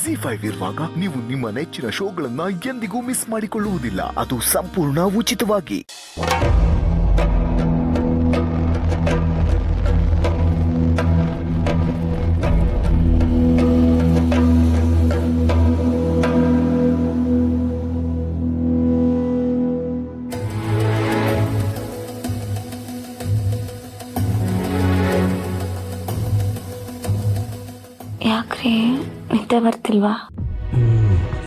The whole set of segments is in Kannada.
ZEE5 ಇರುವಾಗ ನೀವು ನಿಮ್ಮ ನೆಚ್ಚಿನ ಶೋಗಳನ್ನ ಎಂದಿಗೂ ಮಿಸ್ ಮಾಡಿಕೊಳ್ಳುವುದಿಲ್ಲ. ಅದು ಸಂಪೂರ್ಣ ಉಚಿತವಾಗಿ. ಯಾಕ್ರಿ ನಿದ್ದೆ ಬರ್ತಿಲ್ವಾ?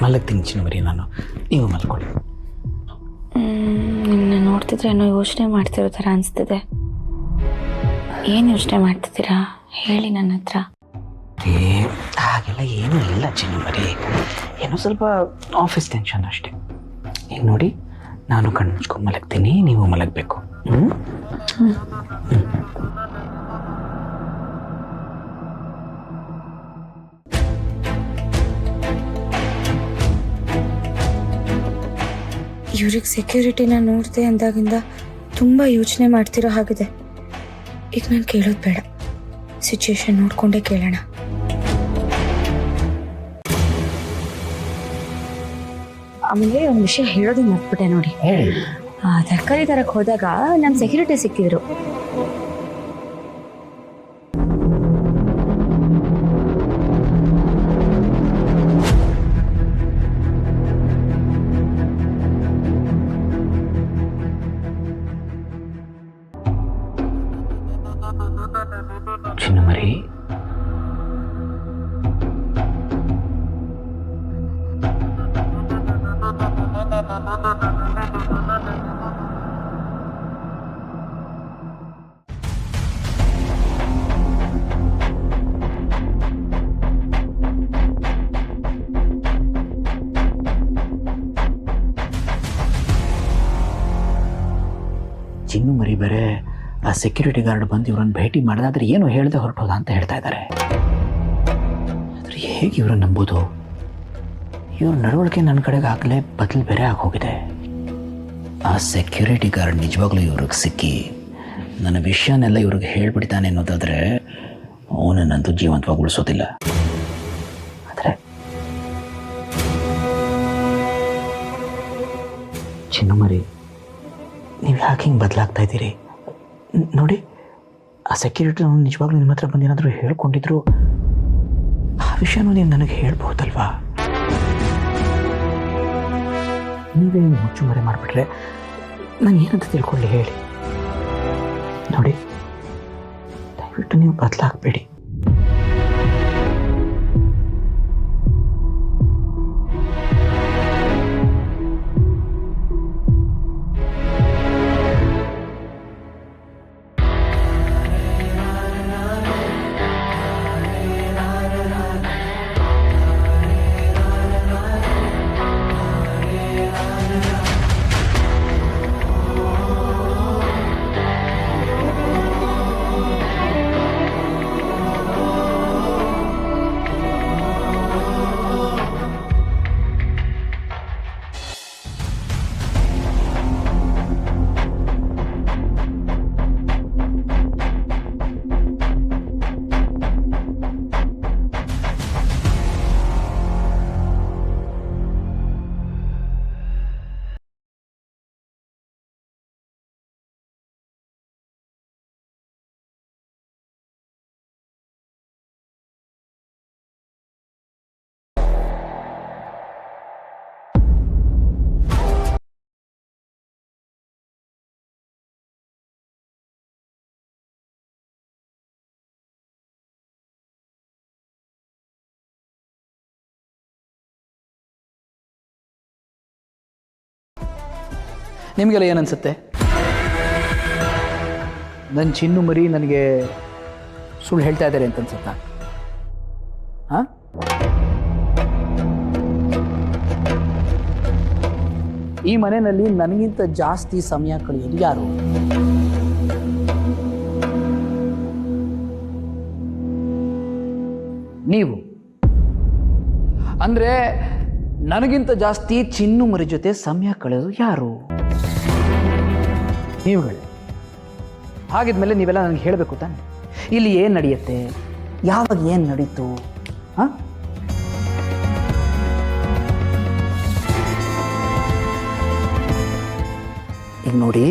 ಮಲಗ್ತೀನಿ ಚಿನ್ನಮರಿ, ನಾನು ನೀವು ಮಲ್ಕೊಳ್ಳಿ. ನಿಮ್ಮನ್ನ ನೋಡ್ತಿದ್ರೆ ಏನೋ ಯೋಚನೆ ಮಾಡ್ತಿರೋ ಥರ ಅನಿಸ್ತಿದೆ. ಏನು ಯೋಚನೆ ಮಾಡ್ತಿದ್ದೀರಾ ಹೇಳಿ ನನ್ನ ಹತ್ರ. ಹಾಗೆಲ್ಲ ಏನೂ ಇಲ್ಲ ಚಿನ್ನಮರಿ, ಏನೋ ಸ್ವಲ್ಪ ಆಫೀಸ್ ಟೆನ್ಷನ್ ಅಷ್ಟೇ. ಈಗ ನೋಡಿ, ನಾನು ಕಣ್ಣು ಮುಚ್ಕೊಂಡು ಮಲಗ್ತೀನಿ, ನೀವು ಮಲಗಬೇಕು. ಇವ್ರಿಗೆ ಸೆಕ್ಯೂರಿಟಿನ ನೋಡಿದೆ ಅಂದಾಗಿಂದ ತುಂಬ ಯೋಚನೆ ಮಾಡ್ತಿರೋ ಹಾಗಿದೆ. ಈಗ ನಾನು ಕೇಳೋದು ಬೇಡ, ಸಿಚುಯೇಷನ್ ನೋಡ್ಕೊಂಡೇ ಕೇಳೋಣ. ಆಮೇಲೆ ಒಂದು ವಿಷಯ ಹೇಳೋದು ಮರ್ತ್ಬಿಟ್ಟೆ ನೋಡಿ. ತರಕಾರಿ ತರಕ್ಕೆ ಹೋದಾಗ ನಮ್ಮ ಸೆಕ್ಯೂರಿಟಿ ಸಿಕ್ಕಿದ್ರು. ಚಿನ್ನಮರಿ, ಚಿನ್ನಮರಿ ಬೇರೆ ಆ ಸೆಕ್ಯೂರಿಟಿ ಗಾರ್ಡ್ ಬಂದು ಇವ್ರನ್ನ ಭೇಟಿ ಮಾಡಿದಾದ್ರೆ ಏನು ಹೇಳ್ದೆ ಹೊರಟೋದ ಅಂತ ಹೇಳ್ತಾ ಇದ್ದಾರೆ. ಆದರೆ ಹೇಗೆ ಇವ್ರನ್ನ ನಂಬೋದು? ಇವ್ರ ನಡವಳಿಕೆ ನನ್ನ ಕಡೆಗೆ ಆಗಲೇ ಬದಲು ಬೇರೆ ಆಗೋಗಿದೆ. ಆ ಸೆಕ್ಯೂರಿಟಿ ಗಾರ್ಡ್ ನಿಜವಾಗ್ಲೂ ಇವ್ರಿಗೆ ಸಿಕ್ಕಿ ನನ್ನ ವಿಷಯನೆಲ್ಲ ಇವ್ರಿಗೆ ಹೇಳ್ಬಿಡ್ತಾನೆ ಅನ್ನೋದಾದರೆ ಅವನನ್ನಂತೂ ಜೀವಂತವಾಗಿ ಉಳಿಸೋದಿಲ್ಲ. ಆದರೆ ಚಿನ್ನಮರಿ, ನೀವು ಯಾಕೆ ಹಿಂಗೆ ಬದಲಾಗ್ತಾ ಇದ್ದೀರಿ? ನೋಡಿ, ಆ ಸೆಕ್ಯೂರಿಟಿ ನಾವು ನಿಜವಾಗ್ಲೂ ನಿಮ್ಮ ಹತ್ರ ಬಂದೇನಾದರೂ ಹೇಳ್ಕೊಂಡಿದ್ರು ಆ ವಿಷಯನೂ ನೀವು ನನಗೆ ಹೇಳ್ಬಹುದಲ್ವಾ? ನೀವೇ ಮುಚ್ಚುಮರೆ ಮಾಡಿಬಿಟ್ರೆ ನಾನು ಏನಂತ ತಿಳ್ಕೊಳ್ಳಿ ಹೇಳಿ. ನೋಡಿ, ದಯವಿಟ್ಟು ನೀವು ಬದಲಾಗಬೇಡಿ. ನಿಮಗೆಲ್ಲ ಏನನ್ಸುತ್ತೆ? ನನ್ನ ಚಿನ್ನಮರಿ ನನಗೆ ಸುಳ್ಳು ಹೇಳ್ತಾ ಇದ್ದಾರೆ ಅಂತ ಅನ್ಸುತ್ತಾ? ಹಾಂ, ಈ ಮನೆಯಲ್ಲಿ ನನಗಿಂತ ಜಾಸ್ತಿ ಸಮಯ ಕಳೆಯೋದು ಯಾರು? ನೀವು. ಅಂದರೆ ನನಗಿಂತ ಜಾಸ್ತಿ ಚಿನ್ನಮರಿ ಜೊತೆ ಸಮಯ ಕಳೆಯೋದು ಯಾರು? ನೀವುಗಳೇ. ಹಾಗಿದ್ಮೇಲೆ ನೀವೆಲ್ಲ ನನಗೆ ಹೇಳಬೇಕು ತಾನೆ, ಇಲ್ಲಿ ಏನು ನಡೆಯುತ್ತೆ, ಯಾವಾಗ ಏನು ನಡೀತು? ಹಾಂ, ನೋಡಿ,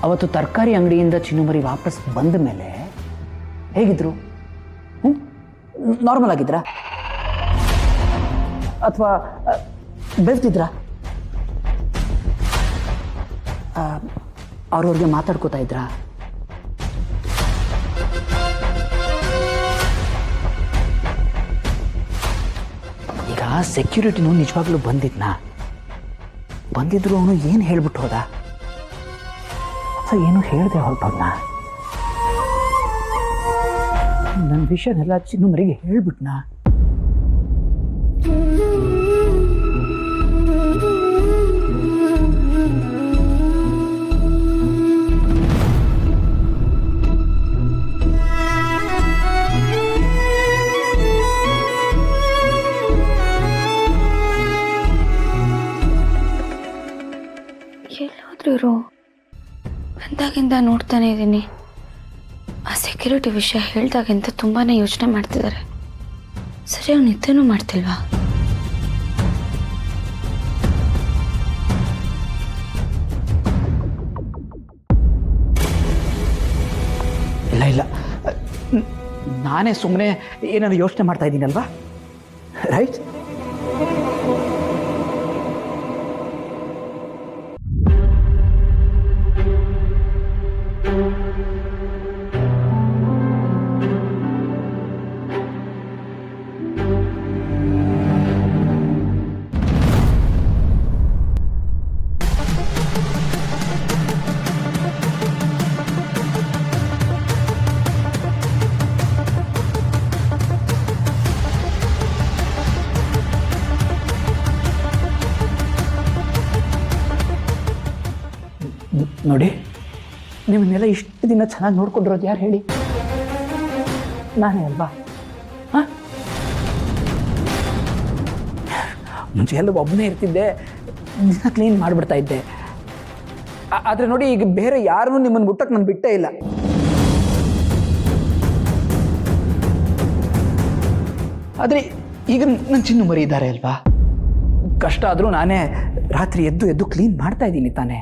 ಅವತ್ತು ತರಕಾರಿ ಅಂಗಡಿಯಿಂದ ಚಿನ್ನುಮರಿ ವಾಪಸ್ ಬಂದ ಮೇಲೆ ಹೇಗಿದ್ರು? ನಾರ್ಮಲ್ ಆಗಿದ್ರಾ ಅಥವಾ ಬೆಳ್ತಿದ್ರಾ? ಅವ್ರವ್ರಿಗೆ ಮಾತಾಡ್ಕೋತಾ ಇದ್ರಾ? ಈಗ ಸೆಕ್ಯೂರಿಟಿನೂ ನಿಜವಾಗ್ಲೂ ಬಂದಿದ್ರು ಅವನು ಏನು ಹೇಳ್ಬಿಟ್ಟು ಹೋದ ಅಥವಾ ಏನು ಹೇಳ್ದೆ ಹೊರಟೋದ್ನ? ನನ್ನ ವಿಷಯನೆಲ್ಲ ಚಿನ್ನುಮರಿಗೆ ಹೇಳ್ಬಿಟ್ನಾ? ಎಲ್ಲೋದ್ರು ಇರೋ? ಬಂದಾಗಿಂದ ನೋಡ್ತಾನೆ ಇದ್ದೀನಿ. ಆ ಸೆಕ್ಯೂರಿಟಿ ವಿಷಯ ಹೇಳ್ದಾಗಿಂದ ತುಂಬಾ ಯೋಚನೆ ಮಾಡ್ತಿದ್ದಾರೆ. ಸರಿಯಾಗಿ ನಿದ್ದೆನೂ ಮಾಡ್ತಿಲ್ವಾ? ಇಲ್ಲ, ನಾನೇ ಸುಮ್ಮನೆ ಏನಾದ್ರು ಯೋಚನೆ ಮಾಡ್ತಾ ಇದ್ದೀನಲ್ವಾ, ರೈಟ್? ನೋಡಿ, ನಿಮ್ಮನ್ನೆಲ್ಲ ಇಷ್ಟು ದಿನ ಚೆನ್ನಾಗಿ ನೋಡ್ಕೊಂಡಿರೋದು ಯಾರು ಹೇಳಿ? ನಾನೇ ಅಲ್ವಾ? ಮುಂಚೆ ಎಲ್ಲ ಒಬ್ಬನೇ ಇರ್ತಿದ್ದೆ, ದಿನ ಕ್ಲೀನ್ ಮಾಡಿಬಿಡ್ತಾ ಇದ್ದೆ. ಆದರೆ ನೋಡಿ, ಈಗ ಬೇರೆ ಯಾರನ್ನೂ ನಿಮ್ಮನ್ನು ಮುಟ್ಟಕ್ಕೆ ನಾನು ಬಿಟ್ಟೇ ಇಲ್ಲ. ಆದರೆ ಈಗ ನನ್ನ ಚಿನ್ನುಮರಿ ಇದ್ದಾರೆ ಅಲ್ವಾ? ಕಷ್ಟ ಆದರೂ ನಾನೇ ರಾತ್ರಿ ಎದ್ದು ಕ್ಲೀನ್ ಮಾಡ್ತಾ ಇದ್ದೀನಿ ತಾನೇ.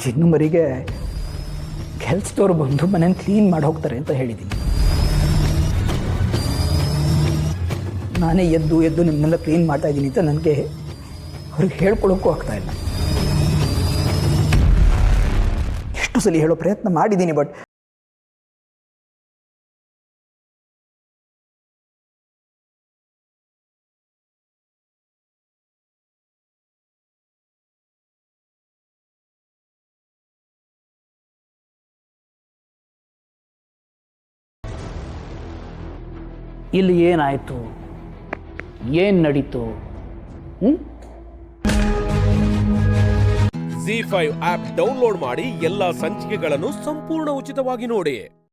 ಚಿನ್ನುಮರಿಗೆ ಕೆಲಸದವ್ರು ಬಂದು ಮನೇನ ಕ್ಲೀನ್ ಮಾಡಿ ಹೋಗ್ತಾರೆ ಅಂತ ಹೇಳಿದ್ದೀನಿ. ನಾನೇ ಎದ್ದು ನಿಮ್ಮನ್ನೆಲ್ಲ ಕ್ಲೀನ್ ಮಾಡ್ತಾ ಇದ್ದೀನಿ ಅಂತ ನನಗೆ ಅವ್ರಿಗೆ ಹೇಳ್ಕೊಳಕ್ಕೂ ಆಗ್ತಾ ಇಲ್ಲ. ಎಷ್ಟು ಸಲ ಹೇಳೋ ಪ್ರಯತ್ನ ಮಾಡಿದ್ದೀನಿ, ಬಟ್ ಇಲ್ಲಿ ಏನಾಯಿತು, ಏನು ನಡೀತು? ZEE5 ಆಪ್ ಡೌನ್ಲೋಡ್ ಮಾಡಿ ಎಲ್ಲಾ ಸಂಚಿಕೆಗಳನ್ನು ಸಂಪೂರ್ಣ ಉಚಿತವಾಗಿ ನೋಡಿ.